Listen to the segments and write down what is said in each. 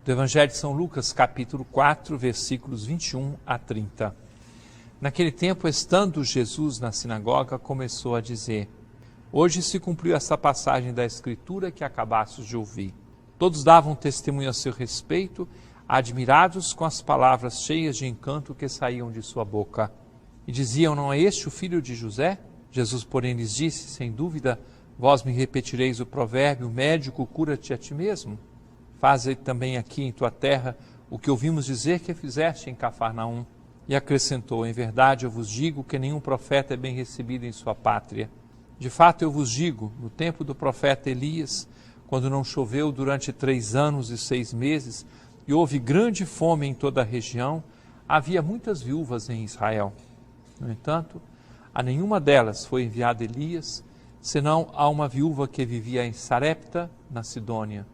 do Evangelho de São Lucas, capítulo 4, versículos 21 a 30. Naquele tempo, estando Jesus na sinagoga, começou a dizer: Hoje se cumpriu essa passagem da Escritura que acabastes de ouvir. Todos davam testemunho a seu respeito, admirados com as palavras cheias de encanto que saíam de sua boca. E diziam: Não é este o filho de José? Jesus, porém, lhes disse: Sem dúvida, vós me repetireis o provérbio: médico, cura-te a ti mesmo. Faze também aqui em tua terra o que ouvimos dizer que fizeste em Cafarnaum. E acrescentou: Em verdade eu vos digo que nenhum profeta é bem recebido em sua pátria. De fato eu vos digo, no tempo do profeta Elias, quando não choveu durante 3 anos e 6 meses, e houve grande fome em toda a região, havia muitas viúvas em Israel. No entanto, a nenhuma delas foi enviado Elias, senão a uma viúva que vivia em Sarepta, na Sidônia.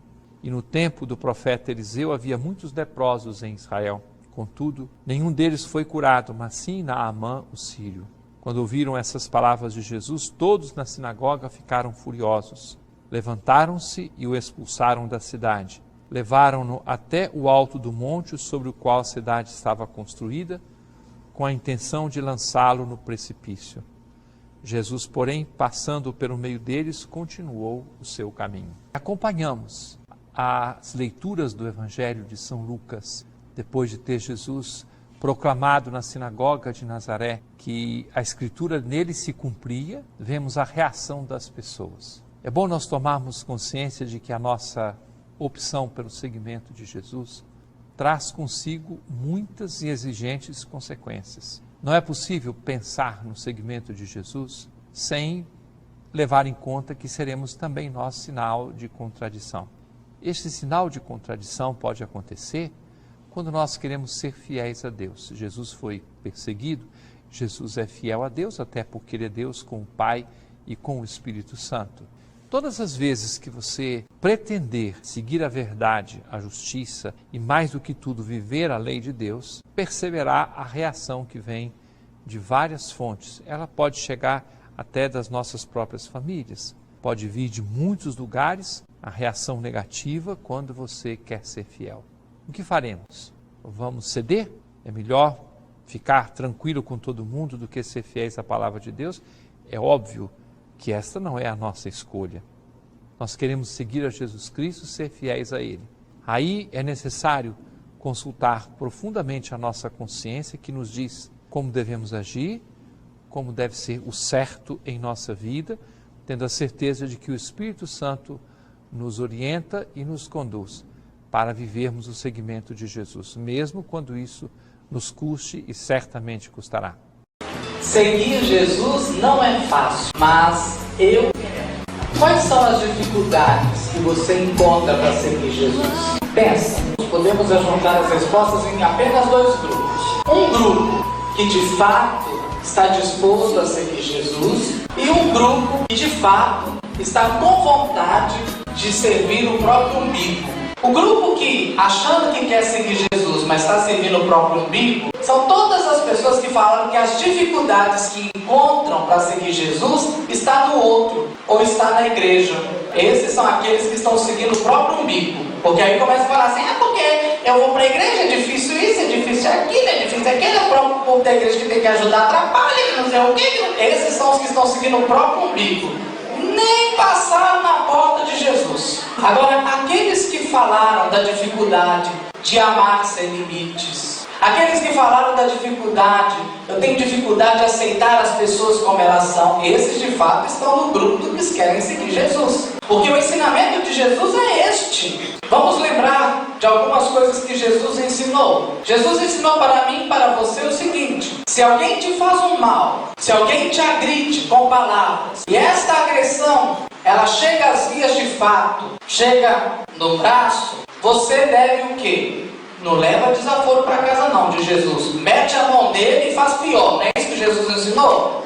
E no tempo do profeta Eliseu havia muitos leprosos em Israel. Contudo, nenhum deles foi curado, mas sim Naamã, o sírio. Quando ouviram essas palavras de Jesus, todos na sinagoga ficaram furiosos. Levantaram-se e o expulsaram da cidade. Levaram-no até o alto do monte sobre o qual a cidade estava construída, com a intenção de lançá-lo no precipício. Jesus, porém, passando pelo meio deles, continuou o seu caminho. Acompanhamos as leituras do Evangelho de São Lucas, depois de ter Jesus proclamado na sinagoga de Nazaré que a Escritura nele se cumpria, vemos a reação das pessoas. É bom nós tomarmos consciência de que a nossa opção pelo seguimento de Jesus traz consigo muitas e exigentes consequências. Não é possível pensar no seguimento de Jesus sem levar em conta que seremos também nós sinal de contradição. Este sinal de contradição pode acontecer quando nós queremos ser fiéis a Deus. Jesus foi perseguido, Jesus é fiel a Deus, até porque Ele é Deus com o Pai e com o Espírito Santo. Todas as vezes que você pretender seguir a verdade, a justiça e, mais do que tudo, viver a lei de Deus, perceberá a reação que vem de várias fontes. Ela pode chegar até das nossas próprias famílias, pode vir de muitos lugares, a reação negativa quando você quer ser fiel. O que faremos? Vamos ceder? É melhor ficar tranquilo com todo mundo do que ser fiéis à palavra de Deus? É óbvio que esta não é a nossa escolha. Nós queremos seguir a Jesus Cristo, ser fiéis a Ele. Aí é necessário consultar profundamente a nossa consciência, que nos diz como devemos agir, como deve ser o certo em nossa vida, tendo a certeza de que o Espírito Santo nos orienta e nos conduz para vivermos o seguimento de Jesus, mesmo quando isso nos custe e certamente custará. Seguir Jesus não é fácil, mas eu quero. Quais são as dificuldades que você encontra para seguir Jesus? Pensa, podemos ajuntar as respostas em apenas 2 grupos. Um grupo que de fato está disposto a seguir Jesus e um grupo que de fato está com vontade de servir o próprio umbigo. O grupo que, achando que quer seguir Jesus, mas está servindo o próprio umbigo, são todas as pessoas que falam que as dificuldades que encontram para seguir Jesus está no outro, ou está na igreja. Esses são aqueles que estão seguindo o próprio umbigo. Porque aí começa a falar assim: porque eu vou para a igreja, é difícil isso, é difícil aquilo, é difícil aquilo, é o próprio povo da igreja que tem que ajudar, atrapalha, que não sei o quê. Esses são os que estão seguindo o próprio umbigo. Nem passaram na porta de Jesus. Agora, aqueles que falaram da dificuldade de amar sem limites, aqueles que falaram da dificuldade, eu tenho dificuldade de aceitar as pessoas como elas são, esses de fato estão no grupo dos que querem seguir Jesus. Porque o ensinamento de Jesus é este. Vamos lembrar de algumas coisas que Jesus ensinou. Jesus ensinou para mim e para você o seguinte: se alguém te faz um mal, se alguém te agride com palavras, e esta agressão, ela chega às vias de fato, chega no braço, você deve o quê? Não leva desaforo para casa não, de Jesus. Mete a mão nele e faz pior. Não é isso que Jesus ensinou?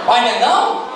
Olha, não?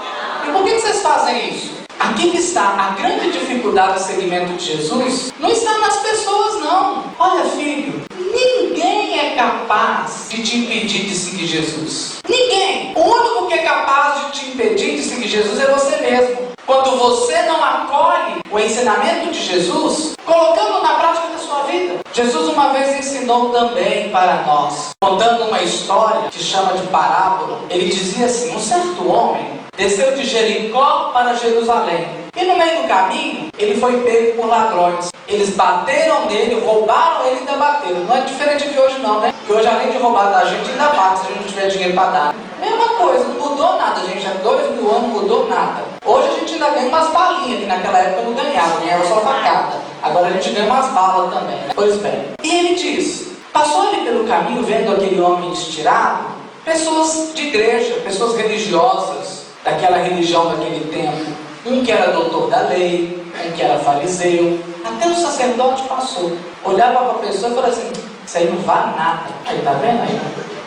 E por que vocês fazem isso? Aqui que está a grande dificuldade do seguimento de Jesus, não está nas pessoas não. Olha, filho, ninguém é capaz de te impedir de seguir Jesus. Ninguém. O único que é capaz de te impedir de seguir Jesus é você mesmo. Quando você não acolhe o ensinamento de Jesus, colocando na prática da sua vida. Jesus uma vez ensinou também para nós, contando uma história que chama de parábola. Ele dizia assim: um certo homem desceu de Jericó para Jerusalém, e no meio do caminho ele foi pego por ladrões. Eles bateram nele, roubaram ele e ainda bateram. Não é diferente de hoje não, né? Porque hoje, além de roubar da gente, ainda bate se a gente não tiver dinheiro para dar. Mesma coisa, não mudou nada, gente. Há 2000 anos não mudou nada. Hoje a gente ainda ganha umas balinhas, que naquela época não ganhava só facada. Agora a gente ganha umas balas também, né? Pois bem. E ele diz: passou ele pelo caminho, vendo aquele homem estirado, pessoas de igreja, pessoas religiosas, daquela religião daquele tempo. Um que era doutor da lei, um que era fariseu. Até o sacerdote passou. Olhava para a pessoa e falava assim: isso aí não vale nada. Aí, tá vendo aí?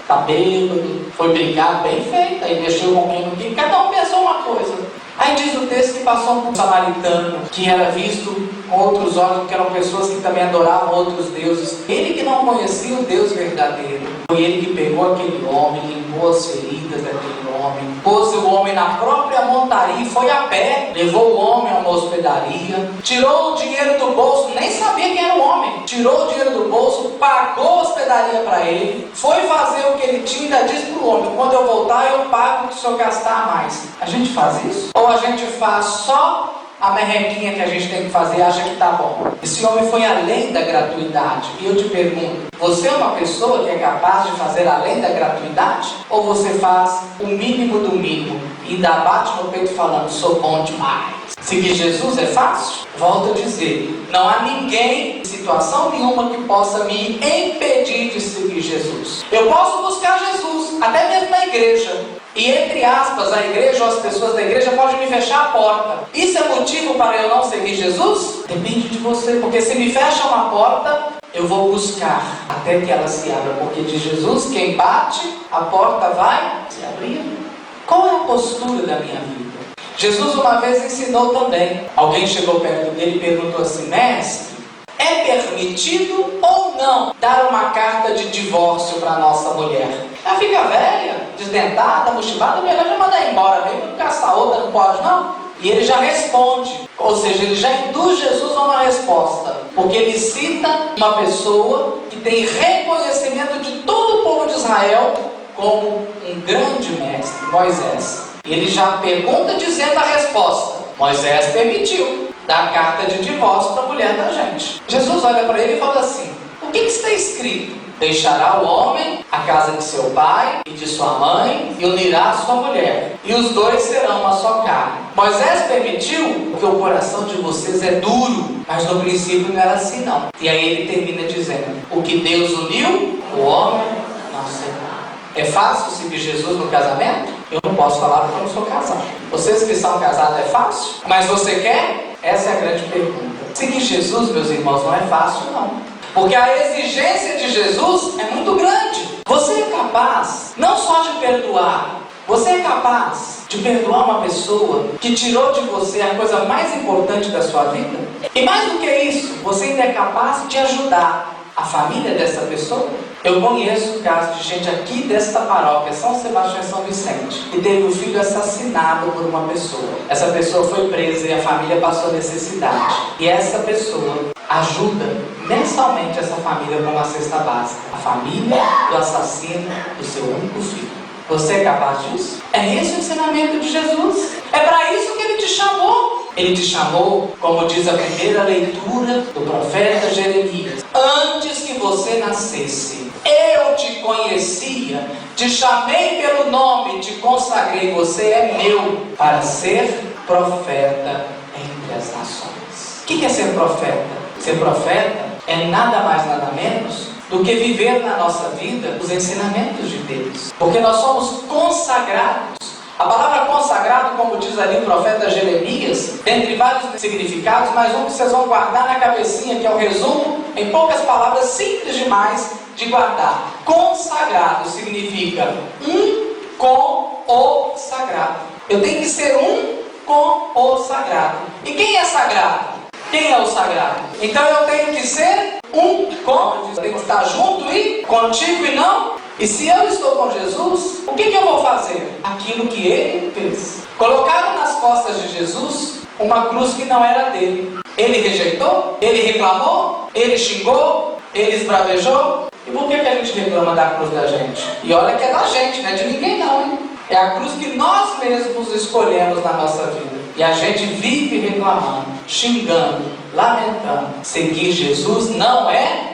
Tá bêbado, foi brincar bem feito, aí mexeu com quem não quis. Cada um pensou uma coisa. Aí diz o texto que passou um samaritano, que era visto com outros olhos, que eram pessoas que também adoravam outros deuses. Ele que não conhecia o Deus verdadeiro. Foi ele que pegou aquele homem, limpou as feridas daquele homem, pôs o homem na própria montaria e foi a pé, levou o homem a uma hospedaria, tirou o dinheiro do bolso, nem sabia quem era o homem, tirou o dinheiro do bolso, pagou a hospedaria para ele, foi fazer o que ele tinha e ainda disse para o homem: quando eu voltar eu pago o que o senhor gastar a mais. A gente faz isso? Ou a gente faz só a merrequinha que a gente tem que fazer e acha que tá bom? Esse homem foi além da gratuidade. E eu te pergunto: você é uma pessoa que é capaz de fazer além da gratuidade? Ou você faz o mínimo do mínimo e ainda bate no peito falando: sou bom demais? Seguir Jesus é fácil? Volto a dizer, não há ninguém, em situação nenhuma, que possa me impedir de seguir Jesus. Eu posso buscar Jesus, até mesmo na igreja. E entre aspas, a igreja ou as pessoas da igreja podem me fechar a porta. Isso é motivo para eu não seguir Jesus? Depende de você, porque se me fecha uma porta, eu vou buscar até que ela se abra. Porque de Jesus, quem bate, a porta vai se abrir. Qual é a postura da minha vida? Jesus uma vez ensinou também. Alguém chegou perto dele e perguntou assim: mestre, é permitido ou não dar uma carta de divórcio para nossa mulher? Ela fica velha, desdentada, mochilada, melhor já mandar embora mesmo, caçar outra, não pode não? E ele já responde, ou seja, ele já induz Jesus a uma resposta, porque ele cita uma pessoa que tem reconhecimento de todo o povo de Israel como um grande mestre, Moisés. E ele já pergunta dizendo a resposta: Moisés permitiu dar carta de divórcio para a mulher da gente. Jesus olha para ele e fala assim: o que está escrito? Deixará o homem a casa de seu pai e de sua mãe e unirá a sua mulher, e os dois serão uma só carne. Moisés permitiu porque o coração de vocês é duro, mas no princípio não era assim não. E aí ele termina dizendo: o que Deus uniu, o homem não separou. É fácil seguir Jesus no casamento? Eu não posso falar porque eu não sou casado. Vocês que são casados é fácil? Mas você quer? Essa é a grande pergunta. Seguir Jesus, meus irmãos, não é fácil não. Porque a exigência de Jesus é muito grande. Você é capaz não só de perdoar, você é capaz de perdoar uma pessoa que tirou de você a coisa mais importante da sua vida? E mais do que isso, você ainda é capaz de ajudar a família dessa pessoa? Eu conheço o caso de gente aqui desta paróquia, São Sebastião e São Vicente, que teve um filho assassinado por uma pessoa. Essa pessoa foi presa e a família passou necessidade. E essa pessoa ajuda mensalmente essa família com uma cesta básica. A família do assassino do seu único filho. Você é capaz disso? É esse o ensinamento de Jesus. É para isso que ele te chamou. Ele te chamou, como diz a primeira leitura do profeta Jeremias: antes que você nascesse, eu te conhecia, te chamei pelo nome, te consagrei, você é meu, para ser profeta entre as nações. O que é ser profeta? Ser profeta é nada mais, nada menos do que viver na nossa vida os ensinamentos de Deus. Porque nós somos consagrados. A palavra consagrado, como diz ali o profeta Jeremias, dentre vários significados, mas um que vocês vão guardar na cabecinha, que é o resumo, em poucas palavras, simples demais de guardar. Consagrado significa um com o sagrado. Eu tenho que ser um com o sagrado. E quem é sagrado? Quem é o sagrado? Então eu tenho que ser um com, eu tenho que estar junto e contigo e não. E se eu estou com Jesus, o que eu vou fazer? Aquilo que ele fez. Colocaram nas costas de Jesus uma cruz que não era dele. Ele rejeitou, ele reclamou, ele xingou, Ele esbravejou. E por que a gente reclama da cruz da gente? E olha que é da gente, não é de ninguém não, hein? É a cruz que nós mesmos escolhemos na nossa vida. E a gente vive reclamando, xingando, lamentando. Seguir Jesus não é?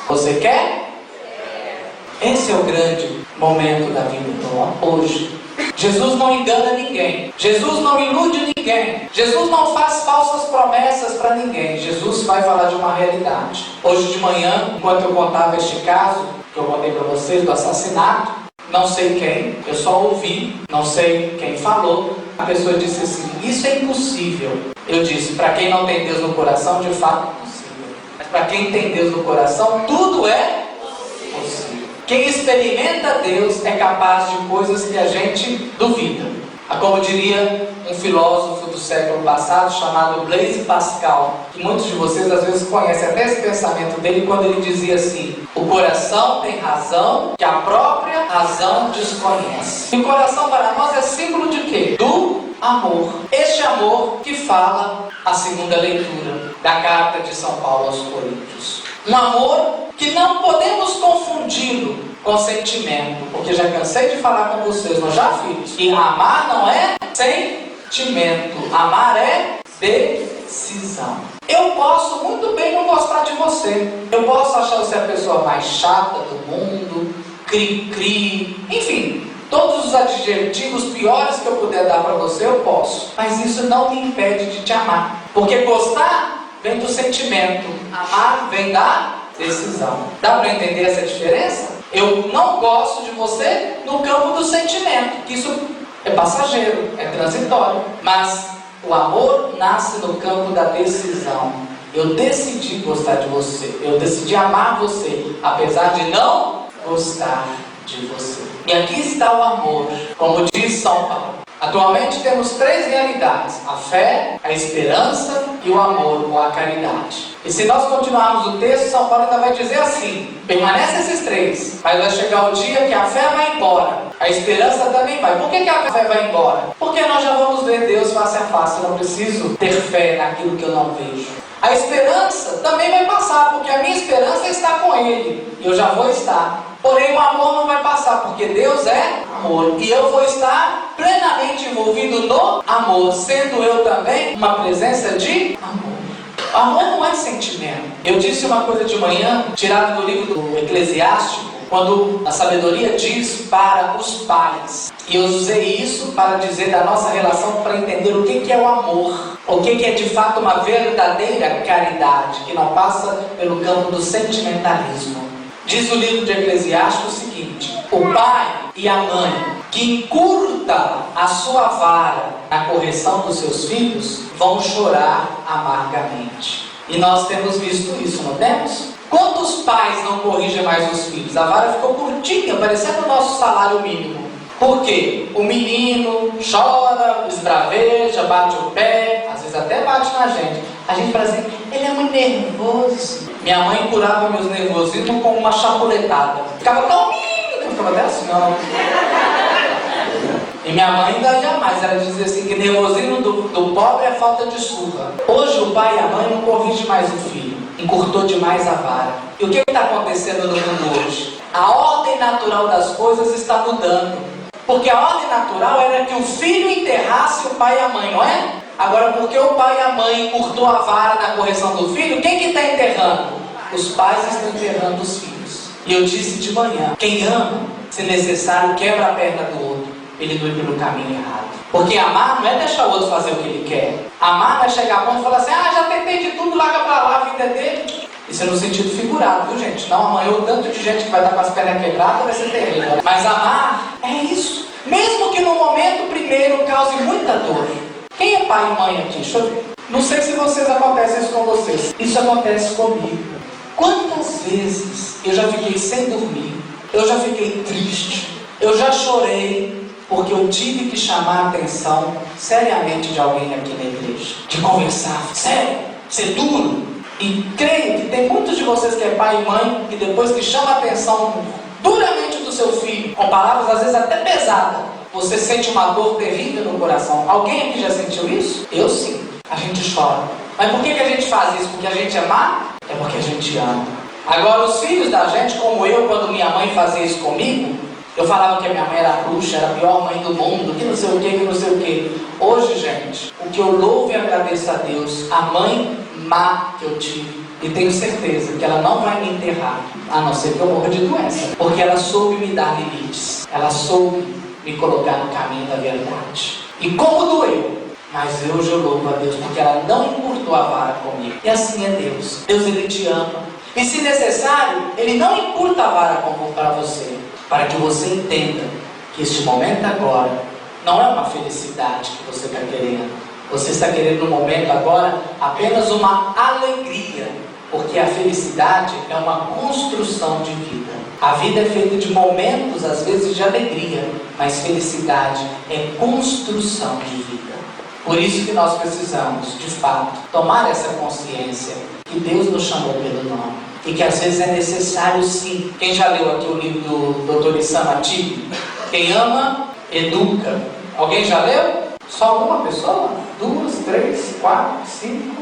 Você quer? Esse é o grande momento da vida hoje. Jesus não engana ninguém. Jesus não ilude ninguém. Jesus não faz falsas promessas para ninguém. Jesus vai falar de uma realidade. Hoje de manhã, enquanto eu contava este caso, que eu contei para vocês, do assassinato, não sei quem, eu só ouvi, não sei quem falou. A pessoa disse assim: isso é impossível. Eu disse: para quem não tem Deus no coração, de fato é possível. Mas para quem tem Deus no coração, tudo é possível. Quem experimenta Deus é capaz de coisas que a gente duvida. Como diria um filósofo do século passado chamado Blaise Pascal, que muitos de vocês às vezes conhecem até esse pensamento dele, quando ele dizia assim: o coração tem razão que a própria razão desconhece. E o coração para nós é símbolo de quê? Do amor. Este amor que fala a segunda leitura da carta de São Paulo aos Coríntios. Um amor que não podemos confundi-lo com sentimento, porque já cansei de falar com vocês, nós já fiz, que amar não é sentimento, amar é decisão. Eu posso muito bem não gostar de você, eu posso achar você a pessoa mais chata do mundo, cri-cri, enfim, todos os adjetivos piores que eu puder dar para você, eu posso, mas isso não me impede de te amar, porque gostar vem do sentimento, amar vem da decisão. Dá para entender essa diferença? Eu não gosto de você no campo do sentimento, que isso é passageiro, é transitório, mas o amor nasce no campo da decisão. Eu decidi gostar de você, eu decidi amar você, apesar de não gostar de você. E aqui está o amor, como diz São Paulo. Atualmente temos 3 realidades: a fé, a esperança e o amor, ou a caridade. E se nós continuarmos o texto, São Paulo ainda vai dizer assim: permanece esses 3, mas vai chegar o dia que a fé vai embora, a esperança também vai. Por que a fé vai embora? Porque nós já vamos ver Deus face a face, eu não preciso ter fé naquilo que eu não vejo. A esperança também vai passar, porque a minha esperança está com Ele, e eu já vou estar. Porém o amor não vai passar, porque Deus é amor, e eu vou estar plenamente envolvido no amor, sendo eu também uma presença de amor. O amor não é sentimento. Eu disse uma coisa de manhã, tirado do livro do Eclesiástico, quando a sabedoria diz para os pais. E eu usei isso para dizer da nossa relação, para entender o que é o amor, o que é de fato uma verdadeira caridade, que não passa pelo campo do sentimentalismo. Diz o livro de Eclesiástico o seguinte: o pai e a mãe que encurta a sua vara na correção dos seus filhos vão chorar amargamente. E nós temos visto isso, não temos? Quantos pais não corrigem mais os filhos? A vara ficou curtinha, parecendo o nosso salário mínimo. Por quê? O menino chora, esbraveja, bate o pé, às vezes até bate na gente. A gente fala assim: ele é muito nervoso. Minha mãe curava meus nervosismos com uma chapuletada. Ficava tão lindo, eu ficava até assim, ó. E minha mãe ainda ia mais, ela dizia assim, que nervosismo do pobre é falta de surra. Hoje o pai e a mãe não corrigem mais o filho, encurtou demais a vara. E o que está acontecendo no mundo hoje? A ordem natural das coisas está mudando. Porque a ordem natural era que o filho enterrasse o pai e a mãe, não é? Agora, porque o pai e a mãe encurtou a vara na correção do filho, quem que está enterrando? Os pais estão enterrando os filhos. E eu disse de manhã, quem ama, se necessário, quebra a perna do outro, ele não ir pelo caminho errado. Porque amar não é deixar o outro fazer o que ele quer. Amar não é chegar a ponto e falar assim: já tentei de tudo, larga pra lá, a vida é dele. Isso é no sentido figurado, viu gente? Não, amanhã o tanto de gente que vai estar com as pernas quebradas vai ser terrível. Mas amar é isso. Mesmo que no momento primeiro cause muita dor. Quem é pai e mãe aqui? Deixa eu ver. Não sei se acontece isso com vocês. Isso acontece comigo. Quantas vezes eu já fiquei sem dormir, eu já fiquei triste, eu já chorei, porque eu tive que chamar a atenção seriamente de alguém aqui na igreja. De conversar, sério, ser duro. E creio que tem muitos de vocês que é pai e mãe, que depois que chama a atenção duramente do seu filho, com palavras às vezes até pesadas, você sente uma dor terrível no coração. Alguém aqui já sentiu isso? Eu sim. A gente chora. Mas por que a gente faz isso? Porque a gente ama? É porque a gente ama. Agora, os filhos da gente, como eu, quando minha mãe fazia isso comigo, eu falava que a minha mãe era bruxa, era a pior mãe do mundo, que não sei o que, que não sei o que. Hoje, gente, o que eu louvo e agradeço a Deus, a mãe má que eu tive, e tenho certeza que ela não vai me enterrar, a não ser que eu morra de doença, porque ela soube me dar limites, ela soube me colocar no caminho da verdade. E como doeu, mas hoje eu louvo a Deus, porque ela não encurtou a vara comigo. E assim é Deus. Deus, Ele te ama. E se necessário, Ele não encurta a vara para você, para que você entenda que este momento agora não é uma felicidade que você está querendo. Você está querendo no momento agora apenas uma alegria, porque a felicidade é uma construção de vida. A vida é feita de momentos, às vezes, de alegria, mas felicidade é construção de vida. Por isso que nós precisamos, de fato, tomar essa consciência que Deus nos chamou pelo nome. E que às vezes é necessário sim. Quem já leu aqui o livro do Dr. Issam Atib? Quem ama, educa. Alguém já leu? Só uma pessoa? 2, 3, 4, 5?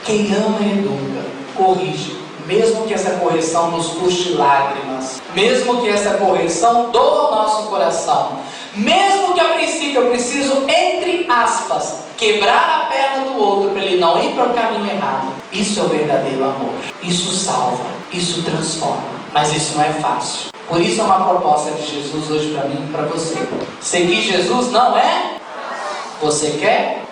Quem ama, educa, corrige. Mesmo que essa correção nos custe lágrimas. Mesmo que essa correção doa o nosso coração. Mesmo que a princípio eu preciso, entre aspas, quebrar a perna do outro para ele não ir para o caminho errado. Isso é o verdadeiro amor. Isso salva, isso transforma. Mas isso não é fácil. Por isso é uma proposta de Jesus hoje para mim e para você. Seguir Jesus não é? Você quer?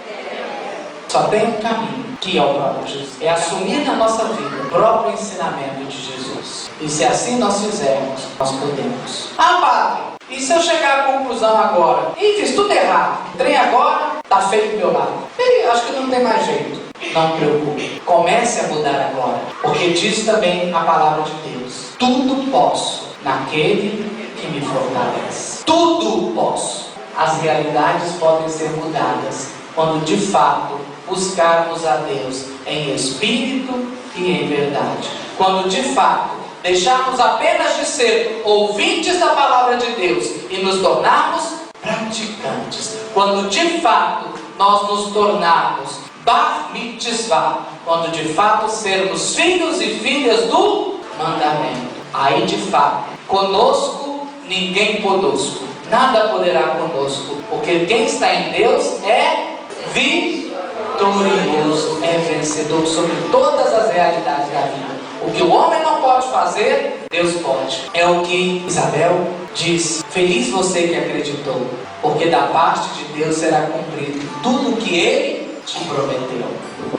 Só tem um caminho, que é o próprio Jesus. É assumir na nossa vida o próprio ensinamento de Jesus. E se assim nós fizermos, nós podemos. Ah, padre, e se eu chegar à conclusão agora? Ih, fiz tudo errado. O trem agora está feio do meu lado. Ih, acho que não tem mais jeito. Não preocupe. Comece a mudar agora. Porque diz também a palavra de Deus. Tudo posso naquele que me fortalece. Tudo posso. As realidades podem ser mudadas quando de fato buscarmos a Deus em espírito e em verdade. Quando de fato deixarmos apenas de ser ouvintes da palavra de Deus e nos tornarmos praticantes. Quando de fato nós nos tornarmos bar mitzvah, quando de fato sermos filhos e filhas do mandamento. Aí de fato, conosco ninguém conosco, nada poderá conosco, porque quem está em Deus é vitorioso, é vencedor sobre todas as realidades da vida. O que o homem não pode fazer, Deus pode. É o que Isabel disse. Feliz você que acreditou, porque da parte de Deus será cumprido tudo o que Ele te prometeu.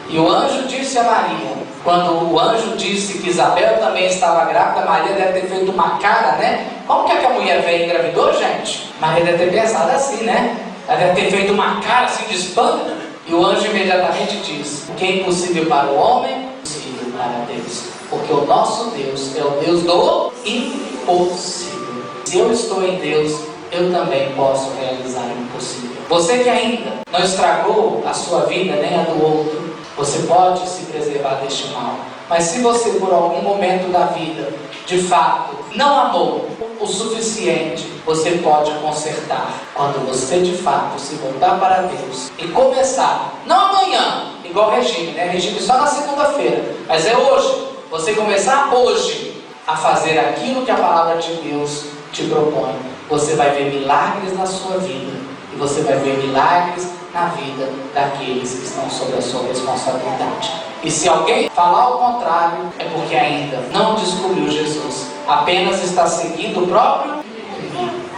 E o anjo disse a Maria, quando o anjo disse que Isabel também estava grávida, Maria deve ter feito uma cara, né? Como que é que a mulher veio engravidou, gente? Maria deve ter pensado assim, né? Ela deve ter feito uma cara assim de espanto. E o anjo imediatamente diz: o que é impossível para o homem, é possível para Deus. Porque o nosso Deus é o Deus do impossível. Se eu estou em Deus, eu também posso realizar o impossível. Você que ainda não estragou a sua vida, nem a do outro, você pode se preservar deste mal. Mas se você por algum momento da vida, de fato, não amou o suficiente, você pode consertar. Quando você de fato se voltar para Deus e começar, não amanhã, igual regime, né? Regime só na segunda-feira, mas é hoje. Você começar hoje a fazer aquilo que a palavra de Deus te propõe. Você vai ver milagres na sua vida. E você vai ver milagres na vida daqueles que estão sob a sua responsabilidade. E se alguém falar o contrário, é porque ainda não descobriu Jesus. Apenas está seguindo o próprio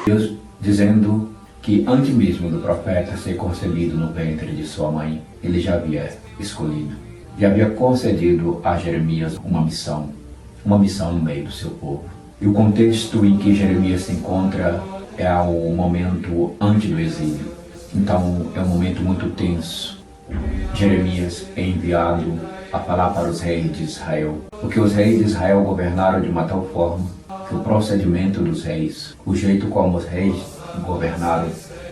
Deus dizendo que antes mesmo do profeta ser concebido no ventre de sua mãe, ele já havia escolhido. Já havia concedido a Jeremias uma missão no meio do seu povo. E o contexto em que Jeremias se encontra é o momento antes do exílio. Então é um momento muito tenso. Jeremias é enviado a falar para os reis de Israel, porque os reis de Israel governaram de uma tal forma que o procedimento dos reis, o jeito como os reis governaram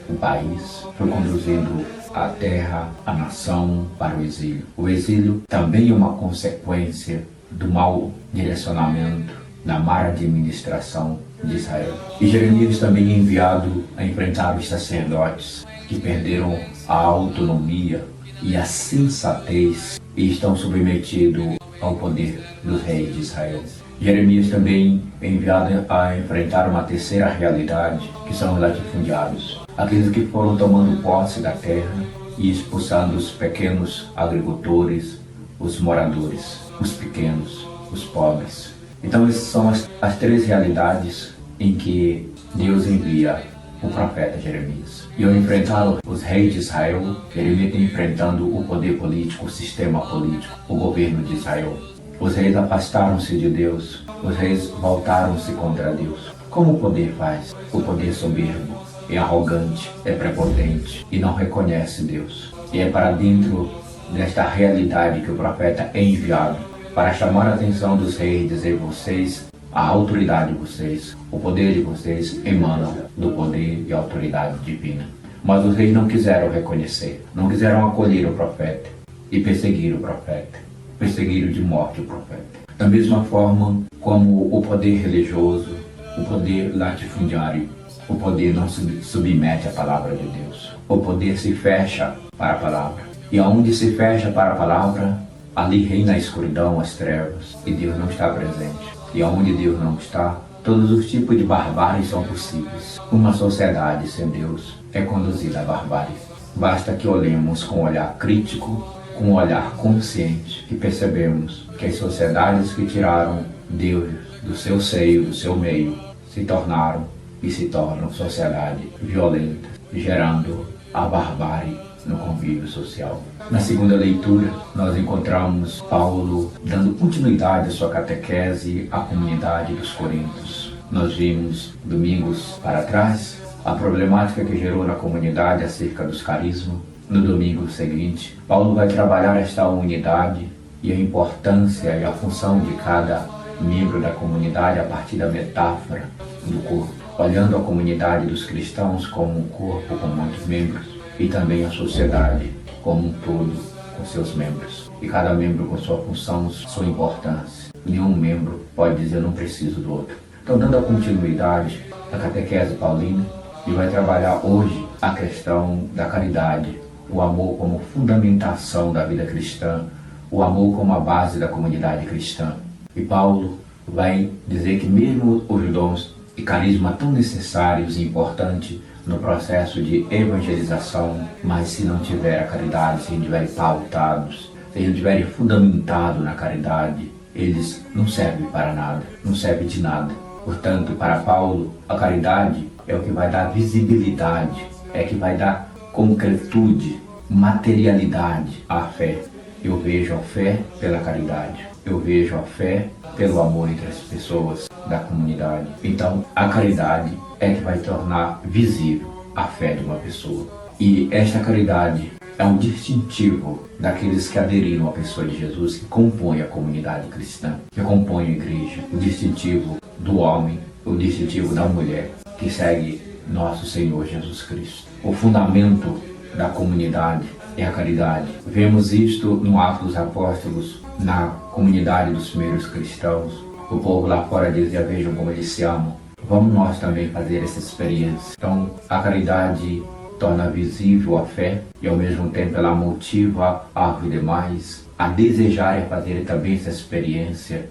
o país, foi conduzindo a terra, a nação para o exílio. O exílio também é uma consequência do mau direcionamento, da má administração de Israel. E Jeremias também é enviado a enfrentar os sacerdotes que perderam a autonomia e a sensatez e estão submetidos ao poder dos reis de Israel. Jeremias também é enviado a enfrentar uma terceira realidade, que são os latifundiários, aqueles que foram tomando posse da terra e expulsando os pequenos agricultores, os moradores, os pequenos, os pobres. Então essas são as três realidades em que Deus envia o profeta Jeremias. E ao enfrentar os reis de Israel, Jeremias está enfrentando o poder político, o sistema político, o governo de Israel. Os reis afastaram-se de Deus, os reis voltaram-se contra Deus. Como o poder faz? O poder soberbo é arrogante, é prepotente e não reconhece Deus. E é para dentro desta realidade que o profeta é enviado, para chamar a atenção dos reis e dizer: vocês, a autoridade de vocês, o poder de vocês emanam do poder e autoridade divina. Mas os reis não quiseram reconhecer, não quiseram acolher o profeta e perseguiram o profeta, perseguiram de morte o profeta. Da mesma forma como o poder religioso, o poder latifundiário, o poder não se submete à palavra de Deus. O poder se fecha para a palavra. E aonde se fecha para a palavra, ali reina a escuridão, as trevas, e Deus não está presente. E aonde Deus não está, todos os tipos de barbárie são possíveis. Uma sociedade sem Deus é conduzida à barbárie. Basta que olhemos com um olhar crítico, com um olhar consciente, e percebemos que as sociedades que tiraram Deus do seu seio, do seu meio, se tornaram e se tornam sociedades violentas, gerando a barbárie no convívio social. Na segunda leitura, nós encontramos Paulo dando continuidade à sua catequese à comunidade dos Coríntios. Nós vimos, domingos para trás, a problemática que gerou na comunidade acerca dos carismas. No domingo seguinte, Paulo vai trabalhar esta unidade e a importância e a função de cada membro da comunidade a partir da metáfora do corpo, olhando a comunidade dos cristãos como um corpo com muitos membros e também a sociedade como um todo com seus membros. E cada membro com sua função, sua importância. Nenhum membro pode dizer: eu não preciso do outro. Então, dando a continuidade à catequese paulina, ele vai trabalhar hoje a questão da caridade, o amor como fundamentação da vida cristã, o amor como a base da comunidade cristã. E Paulo vai dizer que mesmo os dons e carisma tão necessários e importantes no processo de evangelização, mas se não tiver a caridade, se não tiverem pautados, se não tiverem fundamentado na caridade, eles não servem para nada, não servem de nada. Portanto, para Paulo, a caridade é o que vai dar visibilidade, é que vai dar concretude, materialidade à fé. Eu vejo a fé pela caridade, eu vejo a fé pelo amor entre as pessoas da comunidade. Então, a caridade é que vai tornar visível a fé de uma pessoa. E esta caridade é um distintivo daqueles que aderiram à pessoa de Jesus, que compõem a comunidade cristã, que compõem a igreja. O distintivo do homem, o distintivo da mulher, que segue nosso Senhor Jesus Cristo. O fundamento da comunidade é a caridade. Vemos isto no Atos dos Apóstolos, na comunidade dos primeiros cristãos. O povo lá fora dizia: vejam como eles se amam. Vamos nós também fazer essa experiência. Então, a caridade torna visível a fé e ao mesmo tempo ela motiva os demais a desejar e fazer também essa experiência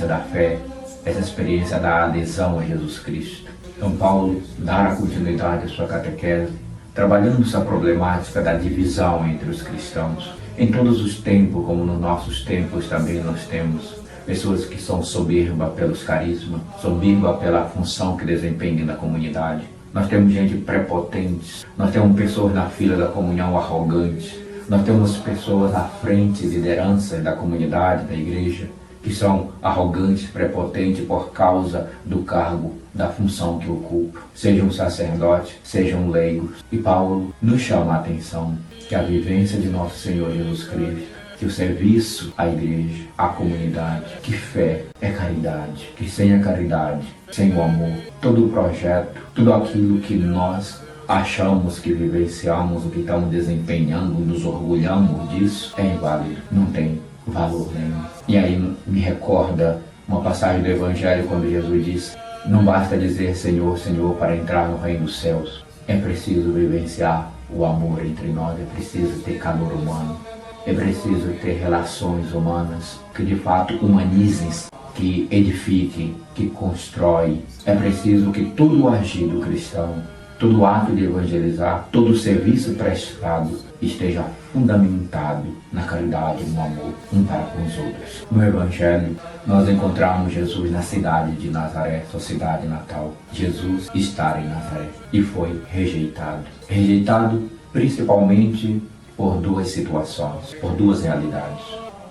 da fé, essa experiência da adesão a Jesus Cristo. Então, Paulo dá a continuidade à sua catequese, trabalhando essa problemática da divisão entre os cristãos. Em todos os tempos, como nos nossos tempos também nós temos pessoas que são soberbas pelos carismas, soberbas pela função que desempenham na comunidade. Nós temos gente prepotente, nós temos pessoas na fila da comunhão arrogantes, nós temos pessoas à frente, lideranças da comunidade, da igreja, que são arrogantes, prepotentes por causa do cargo, da função que ocupam, sejam sacerdotes, sejam leigos. E Paulo nos chama a atenção que a vivência de nosso Senhor Jesus Cristo, que o serviço à igreja, à comunidade, que fé é caridade, que sem a caridade, sem o amor, todo o projeto, tudo aquilo que nós achamos que vivenciamos, o que estamos desempenhando, nos orgulhamos disso, é inválido, não tem valor nenhum. E aí me recorda uma passagem do Evangelho quando Jesus diz: não basta dizer Senhor, Senhor para entrar no reino dos céus. É preciso vivenciar o amor entre nós, é preciso ter calor humano, é preciso ter relações humanas que de fato humanizem, que edifique, que constrói. É preciso que todo o agir do cristão, todo ato de evangelizar, todo serviço prestado esteja fundamentado na caridade, no amor, um para com os outros. No Evangelho, nós encontramos Jesus na cidade de Nazaré, sua cidade natal. Jesus está em Nazaré e foi rejeitado. Rejeitado principalmente por duas situações, por duas realidades.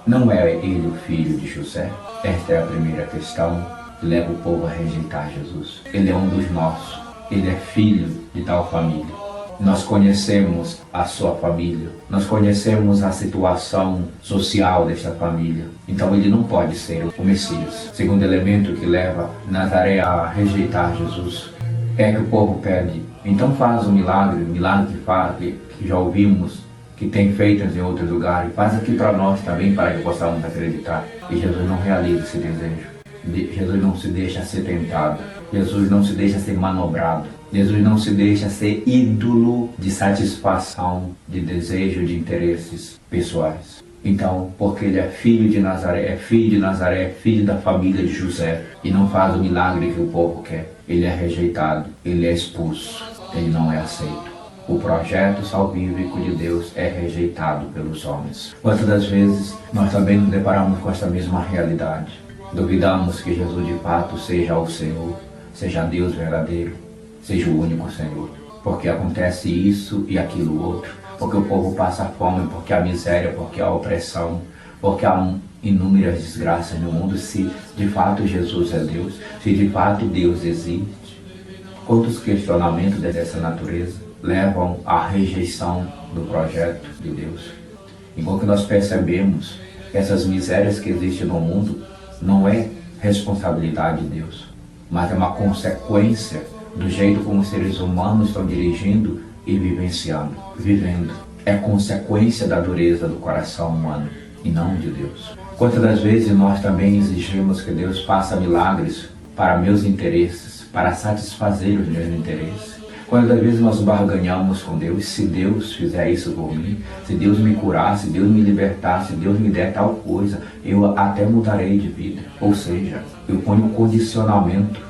Não é ele o filho de José? Esta é a primeira questão que leva o povo a rejeitar Jesus. Ele é um dos nossos. Ele é filho de tal família. Nós conhecemos a sua família, nós conhecemos a situação social desta família. Então ele não pode ser o Messias. Segundo elemento que leva Nazaré a rejeitar Jesus é que o povo pede, então faz o milagre que já ouvimos, que tem feito em outros lugares, faz aqui para nós também, para que possamos acreditar. E Jesus não realiza esse desejo. Jesus não se deixa ser tentado. Jesus não se deixa ser manobrado. Jesus não se deixa ser ídolo de satisfação, de desejo, de interesses pessoais. Então, porque ele é filho de Nazaré, é filho da família de José, e não faz o milagre que o povo quer, ele é rejeitado, ele é expulso, ele não é aceito. O projeto salvífico de Deus é rejeitado pelos homens. Quantas das vezes nós também nos deparamos com essa mesma realidade? Duvidamos que Jesus de fato seja o Senhor, seja Deus verdadeiro, seja o único Senhor. Porque acontece isso e aquilo outro, porque o povo passa fome, porque há miséria, porque há opressão, porque há inúmeras desgraças no mundo. Se de fato Jesus é Deus, se de fato Deus existe, quantos questionamentos dessa natureza levam à rejeição do projeto de Deus? Enquanto nós percebemos que essas misérias que existem no mundo não é responsabilidade de Deus, mas é uma consequência do jeito como os seres humanos estão dirigindo e vivendo. É consequência da dureza do coração humano e não de Deus. Quantas das vezes nós também exigimos que Deus faça milagres para meus interesses, para satisfazer os meus interesses? Quantas vezes nós barganhamos com Deus? Se Deus fizer isso por mim, se Deus me curar, se Deus me libertar, se Deus me der tal coisa, eu até mudarei de vida. Ou seja, eu ponho um condicionamento.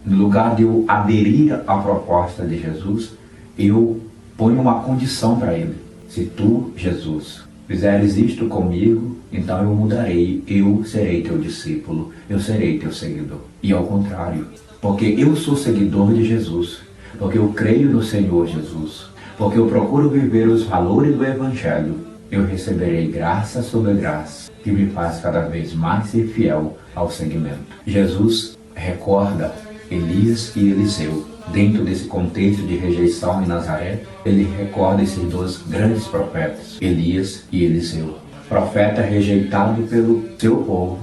No lugar de eu aderir à proposta de Jesus, eu ponho uma condição para ele. Se tu, Jesus, fizeres isto comigo, então eu mudarei, eu serei teu discípulo, eu serei teu seguidor. E ao contrário, porque eu sou seguidor de Jesus, porque eu creio no Senhor Jesus, porque eu procuro viver os valores do Evangelho, eu receberei graça sobre graça, que me faz cada vez mais ser fiel ao seguimento. Jesus recorda Elias e Eliseu. Dentro desse contexto de rejeição em Nazaré, ele recorda esses dois grandes profetas, Elias e Eliseu. Profeta rejeitado pelo seu povo,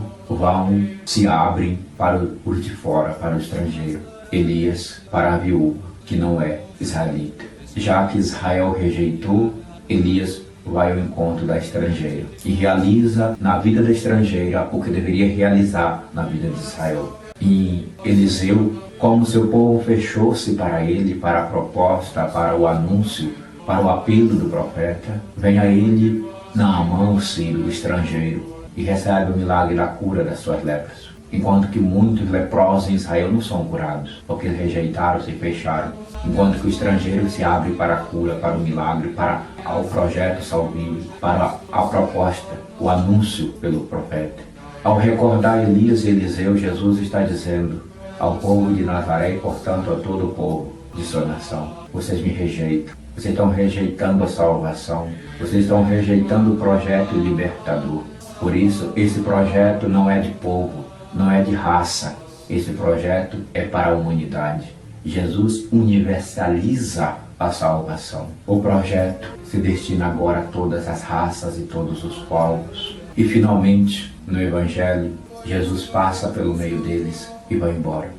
se abrem para os de fora, para o estrangeiro. Elias para a viúva, que não é israelita. Já que Israel rejeitou, Elias vai ao encontro da estrangeira e realiza na vida da estrangeira o que deveria realizar na vida de Israel. E Eliseu, como seu povo fechou-se para ele, para a proposta, para o anúncio, para o apelo do profeta, vem a ele Naamã, o sírio, o estrangeiro, e recebe o milagre da cura das suas lepras. Enquanto que muitos leprosos em Israel não são curados, porque eles rejeitaram, se fecharam. Enquanto que o estrangeiro se abre para a cura, para o milagre, para o projeto salvífico, para a proposta, o anúncio pelo profeta. Ao recordar Elias e Eliseu, Jesus está dizendo ao povo de Nazaré e, portanto, a todo o povo de sua nação: vocês me rejeitam, vocês estão rejeitando a salvação, vocês estão rejeitando o projeto libertador. Por isso, esse projeto não é de povo, não é de raça, esse projeto é para a humanidade. Jesus universaliza a salvação. O projeto se destina agora a todas as raças e todos os povos. E finalmente, no Evangelho, Jesus passa pelo meio deles e vai embora.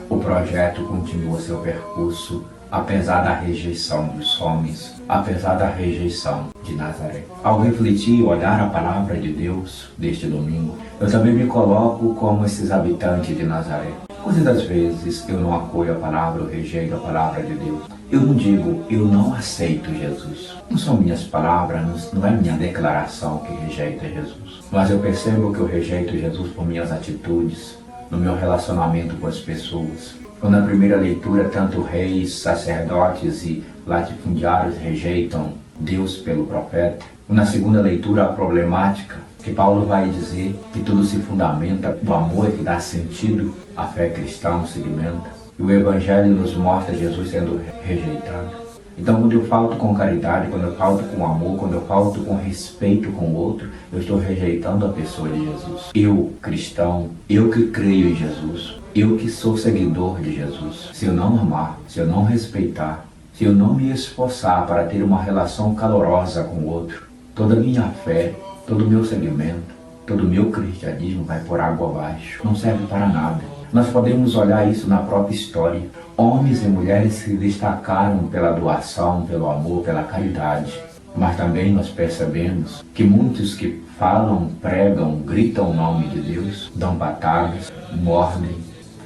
O projeto continua seu percurso, apesar da rejeição dos homens, apesar da rejeição de Nazaré. Ao refletir e olhar a palavra de Deus deste domingo, eu também me coloco como esses habitantes de Nazaré. Muitas das vezes eu não acolho a palavra, eu rejeito a palavra de Deus. Eu não digo, eu não aceito Jesus. Não são minhas palavras, não é minha declaração que rejeita Jesus. Mas eu percebo que eu rejeito Jesus por minhas atitudes, no meu relacionamento com as pessoas. Quando na primeira leitura, tanto reis, sacerdotes e latifundiários rejeitam Deus pelo profeta. Na segunda leitura, a problemática, que Paulo vai dizer que tudo se fundamenta no amor que dá sentido à fé cristã, no segmento. E o Evangelho nos mostra Jesus sendo rejeitado. Então, quando eu falto com caridade, quando eu falto com amor, quando eu falto com respeito com o outro, eu estou rejeitando a pessoa de Jesus. Eu, cristão, eu que creio em Jesus, eu que sou seguidor de Jesus, se eu não amar, se eu não respeitar, se eu não me esforçar para ter uma relação calorosa com o outro, toda a minha fé, todo o meu segmento, todo o meu cristianismo vai por água abaixo. Não serve para nada. Nós podemos olhar isso na própria história. Homens e mulheres se destacaram pela doação, pelo amor, pela caridade. Mas também nós percebemos que muitos que falam, pregam, gritam o nome de Deus, dão patadas, mordem,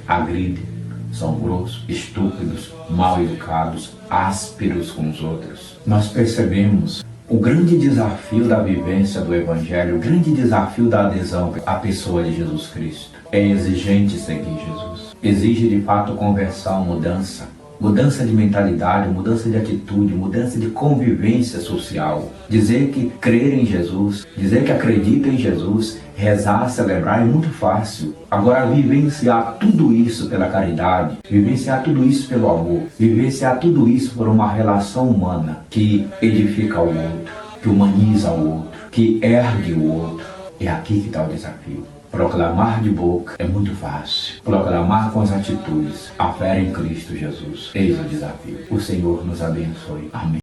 agridem, são grossos, estúpidos, mal educados, ásperos com os outros. Nós percebemos o grande desafio da vivência do Evangelho, o grande desafio da adesão à pessoa de Jesus Cristo. É exigente seguir Jesus. Exige de fato conversão, mudança. Mudança de mentalidade, mudança de atitude, mudança de convivência social. Dizer que crer em Jesus, dizer que acredita em Jesus, rezar, celebrar é muito fácil. Agora, vivenciar tudo isso pela caridade, vivenciar tudo isso pelo amor, vivenciar tudo isso por uma relação humana que edifica o outro, que humaniza o outro, que ergue o outro. É aqui que está o desafio. Proclamar de boca é muito fácil. Proclamar com as atitudes a fé em Cristo Jesus. Eis o desafio. O Senhor nos abençoe. Amém.